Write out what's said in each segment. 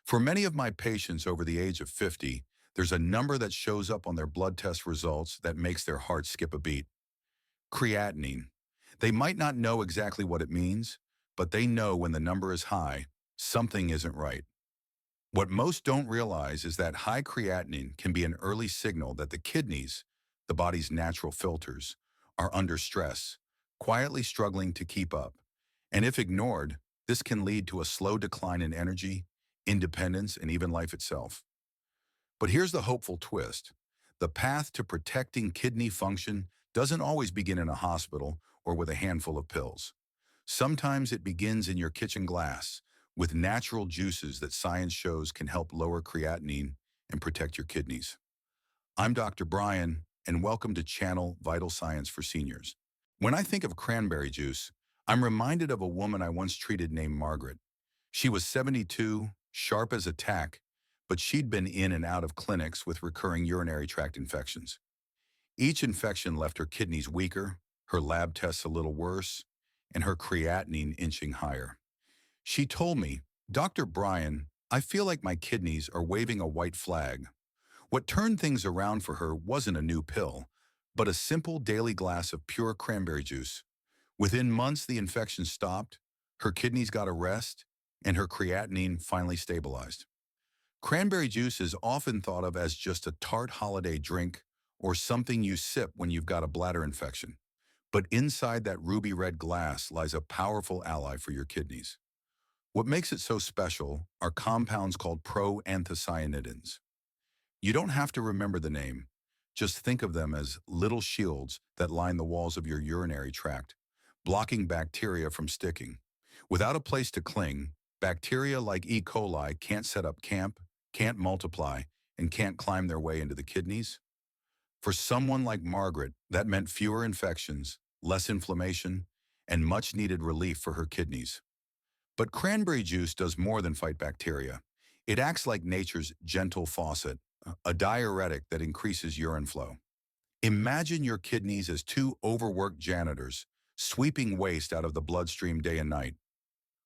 For many of my patients over the age of 50, there's a number that shows up on their blood test results that makes their heart skip a beat. Creatinine. They might not know exactly what it means, but they know when the number is high, something isn't right. What most don't realize is that high creatinine can be an early signal that the kidneys, the body's natural filters, are under stress, quietly struggling to keep up. And if ignored, this can lead to a slow decline in energy, independence, and even life itself. But here's the hopeful twist. The path to protecting kidney function doesn't always begin in a hospital or with a handful of pills. Sometimes it begins in your kitchen glass with natural juices that science shows can help lower creatinine and protect your kidneys. I'm Dr. Brian, and welcome to Channel Vital Science for Seniors. When I think of cranberry juice, I'm reminded of a woman I once treated named Margaret. She was 72, sharp as a tack, but she'd been in and out of clinics with recurring urinary tract infections. Each infection left her kidneys weaker, her lab tests a little worse, and her creatinine inching higher. She told me, "Dr. Brian, I feel like my kidneys are waving a white flag." What turned things around for her wasn't a new pill, but a simple daily glass of pure cranberry juice. Within months, the infection stopped, her kidneys got a rest, and her creatinine finally stabilized. Cranberry juice is often thought of as just a tart holiday drink or something you sip when you've got a bladder infection. But inside that ruby red glass lies a powerful ally for your kidneys. What makes it so special are compounds called proanthocyanidins. You don't have to remember the name. Just think of them as little shields that line the walls of your urinary tract, blocking bacteria from sticking. Without a place to cling, bacteria like E. coli can't set up camp, can't multiply, and can't climb their way into the kidneys. For someone like Margaret, that meant fewer infections, less inflammation, and much needed relief for her kidneys. But cranberry juice does more than fight bacteria. It acts like nature's gentle faucet, a diuretic that increases urine flow. Imagine your kidneys as two overworked janitors, sweeping waste out of the bloodstream day and night.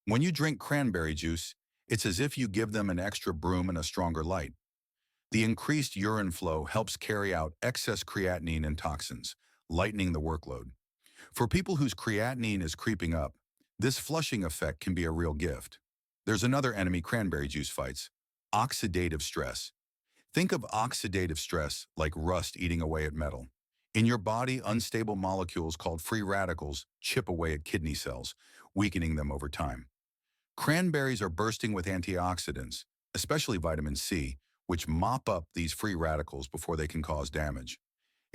When you drink cranberry juice, it's as if you give them an extra broom and a stronger light. The increased urine flow helps carry out excess creatinine and toxins, lightening the workload. For people whose creatinine is creeping up, this flushing effect can be a real gift. There's another enemy cranberry juice fights: oxidative stress. Think of oxidative stress like rust eating away at metal. In your body, unstable molecules called free radicals chip away at kidney cells, weakening them over time. Cranberries are bursting with antioxidants, especially vitamin C, which mop up these free radicals before they can cause damage.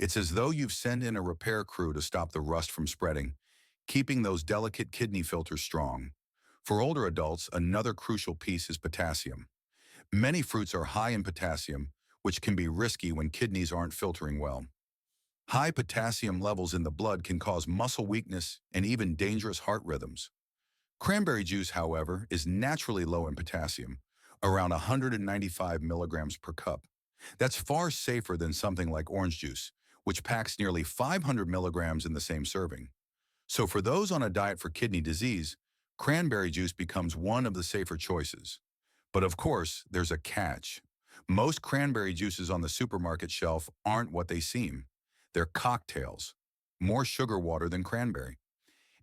It's as though you've sent in a repair crew to stop the rust from spreading, keeping those delicate kidney filters strong. For older adults, another crucial piece is potassium. Many fruits are high in potassium, which can be risky when kidneys aren't filtering well. High potassium levels in the blood can cause muscle weakness and even dangerous heart rhythms. Cranberry juice, however, is naturally low in potassium, around 195 milligrams per cup. That's far safer than something like orange juice, which packs nearly 500 milligrams in the same serving. So for those on a diet for kidney disease, cranberry juice becomes one of the safer choices. But of course, there's a catch. Most cranberry juices on the supermarket shelf aren't what they seem. They're cocktails, more sugar water than cranberry.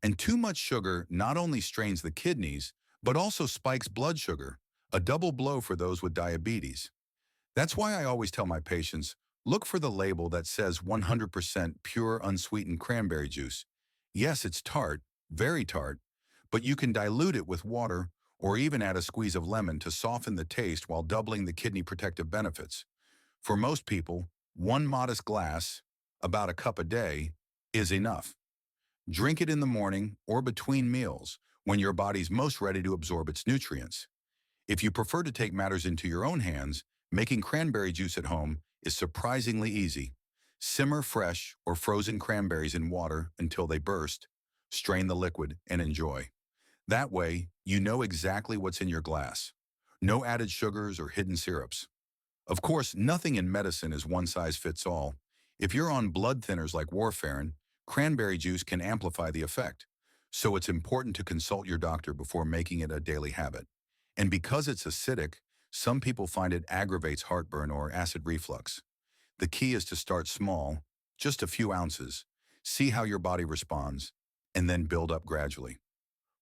And too much sugar not only strains the kidneys, but also spikes blood sugar, a double blow for those with diabetes. That's why I always tell my patients, look for the label that says 100% pure unsweetened cranberry juice. Yes, it's tart, very tart, but you can dilute it with water or even add a squeeze of lemon to soften the taste while doubling the kidney protective benefits. For most people, one modest glass, about a cup a day, is enough. Drink it in the morning or between meals when your body's most ready to absorb its nutrients. If you prefer to take matters into your own hands, making cranberry juice at home is surprisingly easy. Simmer fresh or frozen cranberries in water until they burst, strain the liquid, and enjoy. That way, you know exactly what's in your glass. No added sugars or hidden syrups. Of course, nothing in medicine is one size fits all. If you're on blood thinners like warfarin, cranberry juice can amplify the effect. So it's important to consult your doctor before making it a daily habit. And because it's acidic, Some people find it aggravates heartburn or acid reflux. The key is to start small, just a few ounces, see how your body responds, and then build up gradually.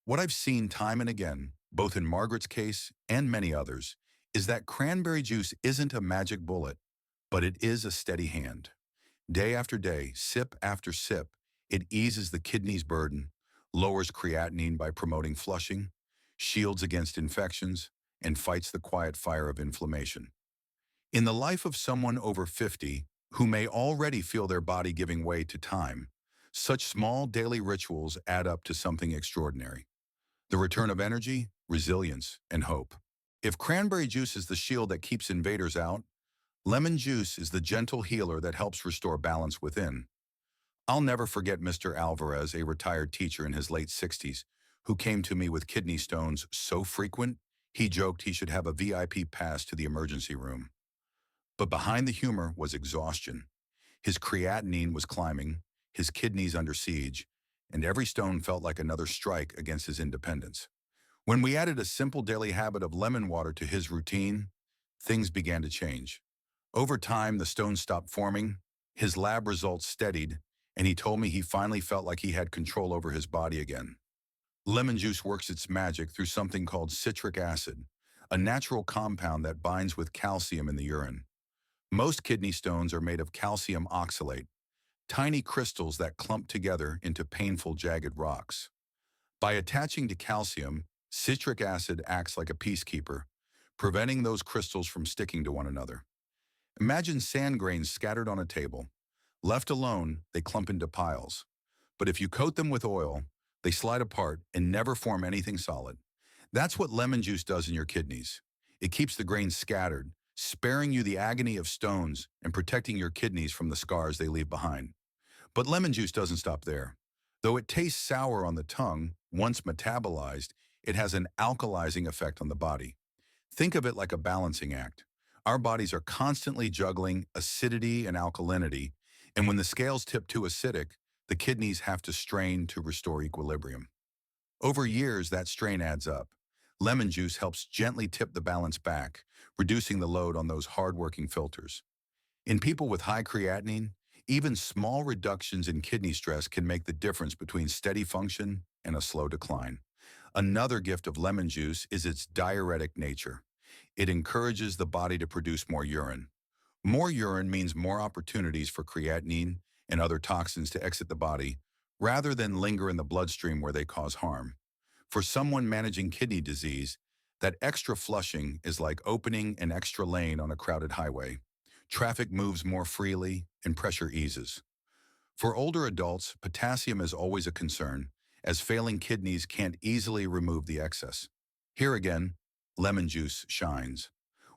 What I've seen time and again, both in Margaret's case and many others, is that cranberry juice isn't a magic bullet, but it is a steady hand. Day after day, sip after sip, it eases the kidney's burden, lowers creatinine by promoting flushing, shields against infections, and fights the quiet fire of inflammation. In the life of someone over 50 who may already feel their body giving way to time, such small daily rituals add up to something extraordinary. The return of energy, resilience, and hope. If cranberry juice is the shield that keeps invaders out, lemon juice is the gentle healer that helps restore balance within. I'll never forget Mr. Alvarez, a retired teacher in his late 60s, who came to me with kidney stones so frequent, he joked he should have a VIP pass to the emergency room. But behind the humor was exhaustion. His creatinine was climbing, his kidneys under siege, and every stone felt like another strike against his independence. When we added a simple daily habit of lemon water to his routine, things began to change. Over time, the stones stopped forming, his lab results steadied, and he told me he finally felt like he had control over his body again. Lemon juice works its magic through something called citric acid, a natural compound that binds with calcium in the urine. Most kidney stones are made of calcium oxalate, tiny crystals that clump together into painful, jagged rocks. By attaching to calcium, citric acid acts like a peacekeeper, preventing those crystals from sticking to one another. Imagine sand grains scattered on a table. Left alone, they clump into piles. But if you coat them with oil, they slide apart and never form anything solid. That's what lemon juice does in your kidneys. It keeps the grains scattered, sparing you the agony of stones and protecting your kidneys from the scars they leave behind. But lemon juice doesn't stop there. Though it tastes sour on the tongue, once metabolized, it has an alkalizing effect on the body. Think of it like a balancing act. Our bodies are constantly juggling acidity and alkalinity, and when the scales tip too acidic, the kidneys have to strain to restore equilibrium. Over years, that strain adds up. Lemon juice helps gently tip the balance back, reducing the load on those hard-working filters. In people with high creatinine, even small reductions in kidney stress can make the difference between steady function and a slow decline. Another gift of lemon juice is its diuretic nature. It encourages the body to produce more urine. More urine means more opportunities for creatinine and other toxins to exit the body, rather than linger in the bloodstream where they cause harm. For someone managing kidney disease, that extra flushing is like opening an extra lane on a crowded highway. Traffic moves more freely and pressure eases. For older adults, potassium is always a concern, as failing kidneys can't easily remove the excess. Here again, lemon juice shines.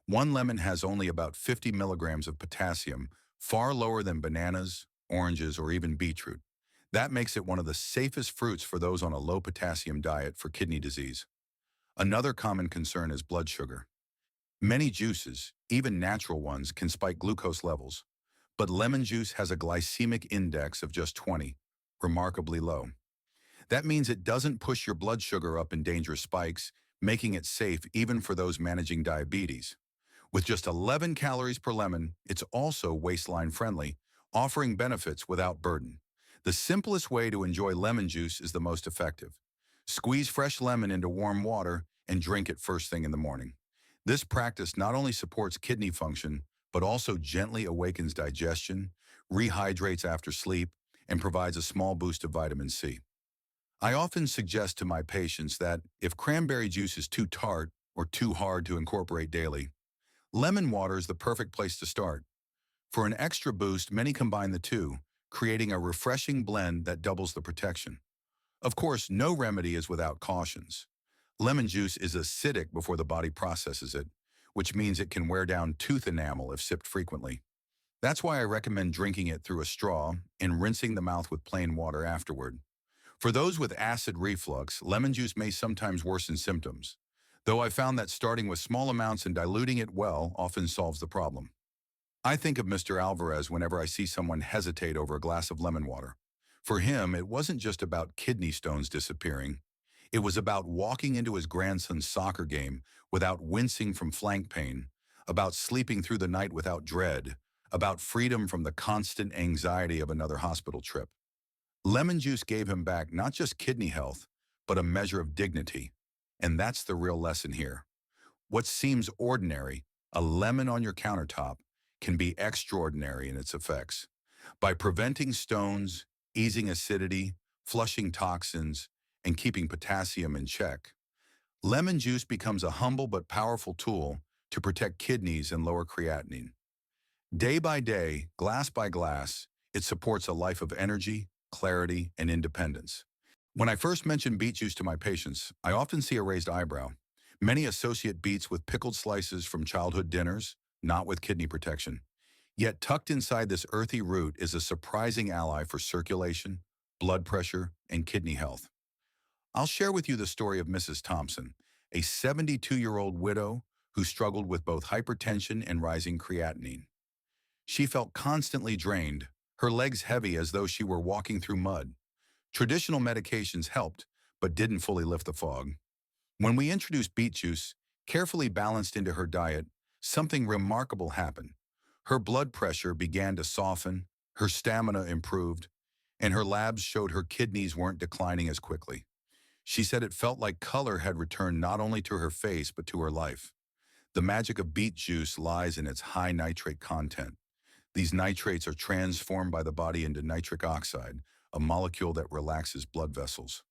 One lemon has only about 50 milligrams of potassium, far lower than bananas, oranges, or even beetroot. That makes it one of the safest fruits for those on a low potassium diet for kidney disease. Another common concern is blood sugar. Many juices, even natural ones, can spike glucose levels, but lemon juice has a glycemic index of just 20, remarkably low. That means it doesn't push your blood sugar up in dangerous spikes, making it safe even for those managing diabetes. With just 11 calories per lemon, it's also waistline friendly, offering benefits without burden. The simplest way to enjoy lemon juice is the most effective. Squeeze fresh lemon into warm water and drink it first thing in the morning. This practice not only supports kidney function, but also gently awakens digestion, rehydrates after sleep, and provides a small boost of vitamin C. I often suggest to my patients that if cranberry juice is too tart or too hard to incorporate daily, lemon water is the perfect place to start. For an extra boost, many combine the two, creating a refreshing blend that doubles the protection. Of course, no remedy is without cautions. Lemon juice is acidic before the body processes it, which means it can wear down tooth enamel if sipped frequently. That's why I recommend drinking it through a straw and rinsing the mouth with plain water afterward. For those with acid reflux, lemon juice may sometimes worsen symptoms, though I found that starting with small amounts and diluting it well often solves the problem. I think of Mr. Alvarez whenever I see someone hesitate over a glass of lemon water. For him, it wasn't just about kidney stones disappearing. It was about walking into his grandson's soccer game without wincing from flank pain, about sleeping through the night without dread, about freedom from the constant anxiety of another hospital trip. Lemon juice gave him back not just kidney health, but a measure of dignity. And that's the real lesson here. What seems ordinary, a lemon on your countertop, can be extraordinary in its effects. By preventing stones, easing acidity, flushing toxins, and keeping potassium in check, lemon juice becomes a humble but powerful tool to protect kidneys and lower creatinine. Day by day, glass by glass, it supports a life of energy, clarity, and independence. When I first mention beet juice to my patients, I often see a raised eyebrow. Many associate beets with pickled slices from childhood dinners, not with kidney protection. Yet tucked inside this earthy root is a surprising ally for circulation, blood pressure, and kidney health. I'll share with you the story of Mrs. Thompson, a 72-year-old widow who struggled with both hypertension and rising creatinine. She felt constantly drained, her legs heavy as though she were walking through mud. Traditional medications helped, but didn't fully lift the fog. When we introduced beet juice, carefully balanced into her diet, something remarkable happened. Her blood pressure began to soften, her stamina improved, and her labs showed her kidneys weren't declining as quickly. She said it felt like color had returned not only to her face but to her life. The magic of beet juice lies in its high nitrate content. These nitrates are transformed by the body into nitric oxide, a molecule that relaxes blood vessels.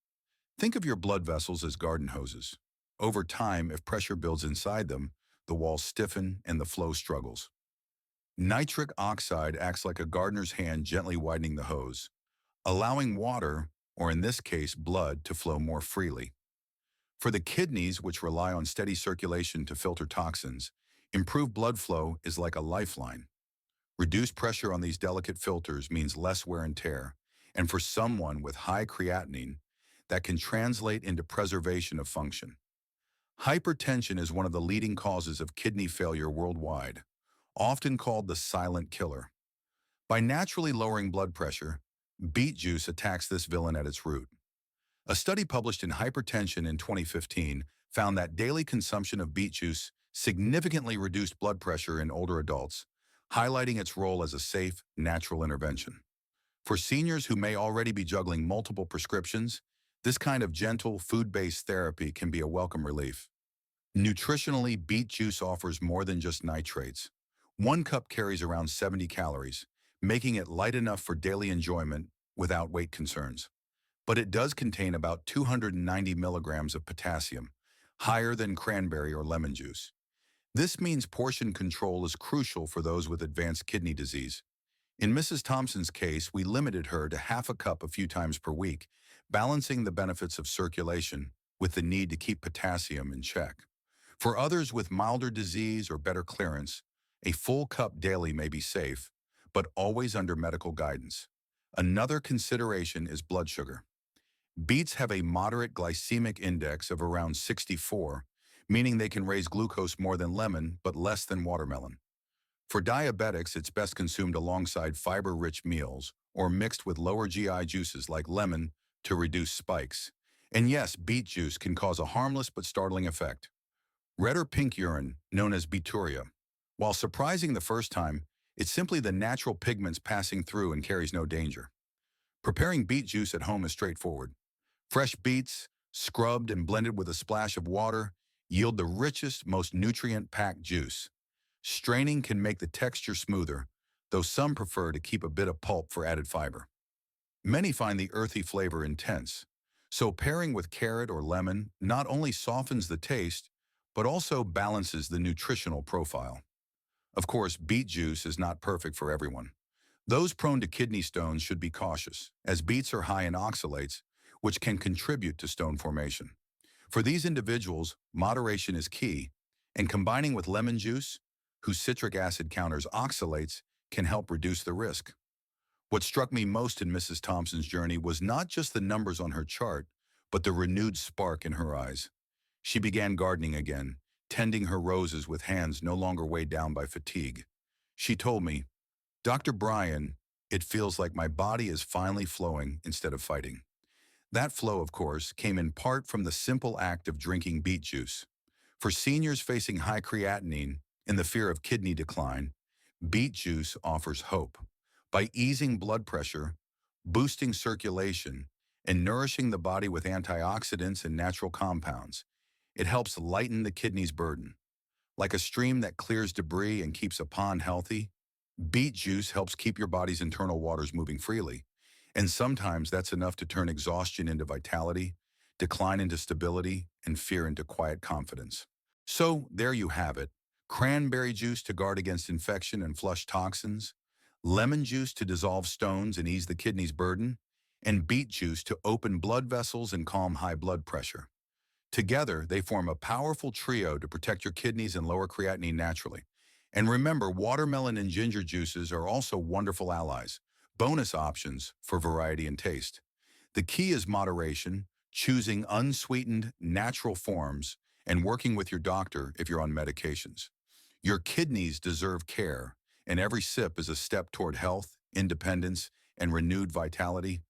Think of your blood vessels as garden hoses. Over time, if pressure builds inside them, the walls stiffen and the flow struggles. Nitric oxide acts like a gardener's hand gently widening the hose, allowing water, or in this case blood, to flow more freely. For the kidneys, which rely on steady circulation to filter toxins, improved blood flow is like a lifeline. Reduced pressure on these delicate filters means less wear and tear, and for someone with high creatinine, that can translate into preservation of function. Hypertension is one of the leading causes of kidney failure worldwide, often called the silent killer. By naturally lowering blood pressure, beet juice attacks this villain at its root. A study published in Hypertension in 2015 found that daily consumption of beet juice significantly reduced blood pressure in older adults, highlighting its role as a safe, natural intervention. For seniors who may already be juggling multiple prescriptions, this kind of gentle, food-based therapy can be a welcome relief. Nutritionally, beet juice offers more than just nitrates. One cup carries around 70 calories, making it light enough for daily enjoyment without weight concerns. But it does contain about 290 milligrams of potassium, higher than cranberry or lemon juice. This means portion control is crucial for those with advanced kidney disease. In Mrs. Thompson's case, we limited her to half a cup a few times per week, balancing the benefits of circulation with the need to keep potassium in check. For others with milder disease or better clearance, a full cup daily may be safe, but always under medical guidance. Another consideration is blood sugar. Beets have a moderate glycemic index of around 64, meaning they can raise glucose more than lemon but less than watermelon. For diabetics, it's best consumed alongside fiber-rich meals or mixed with lower GI juices like lemon to reduce spikes. And yes, beet juice can cause a harmless but startling effect. Red or pink urine, known as beturia. While surprising the first time, it's simply the natural pigments passing through and carries no danger. Preparing beet juice at home is straightforward. Fresh beets, scrubbed and blended with a splash of water, yield the richest, most nutrient-packed juice. Straining can make the texture smoother, though some prefer to keep a bit of pulp for added fiber. Many find the earthy flavor intense, so pairing with carrot or lemon not only softens the taste, but also balances the nutritional profile. Of course, beet juice is not perfect for everyone. Those prone to kidney stones should be cautious, as beets are high in oxalates, which can contribute to stone formation. For these individuals, moderation is key, and combining with lemon juice, whose citric acid counters oxalates, can help reduce the risk. What struck me most in Mrs. Thompson's journey was not just the numbers on her chart, but the renewed spark in her eyes. She began gardening again, tending her roses with hands no longer weighed down by fatigue. She told me, "Dr. Brian, it feels like my body is finally flowing instead of fighting." That flow, of course, came in part from the simple act of drinking beet juice. For seniors facing high creatinine and the fear of kidney decline, beet juice offers hope. By easing blood pressure, boosting circulation, and nourishing the body with antioxidants and natural compounds, it helps lighten the kidney's burden. Like a stream that clears debris and keeps a pond healthy, beet juice helps keep your body's internal waters moving freely. And sometimes that's enough to turn exhaustion into vitality, decline into stability, and fear into quiet confidence. So there you have it. Cranberry juice to guard against infection and flush toxins, lemon juice to dissolve stones and ease the kidney's burden, and beet juice to open blood vessels and calm high blood pressure. Together, they form a powerful trio to protect your kidneys and lower creatinine naturally. And remember, watermelon and ginger juices are also wonderful allies, bonus options for variety and taste. The key is moderation, choosing unsweetened, natural forms, and working with your doctor if you're on medications. Your kidneys deserve care, and every sip is a step toward health, independence, and renewed vitality.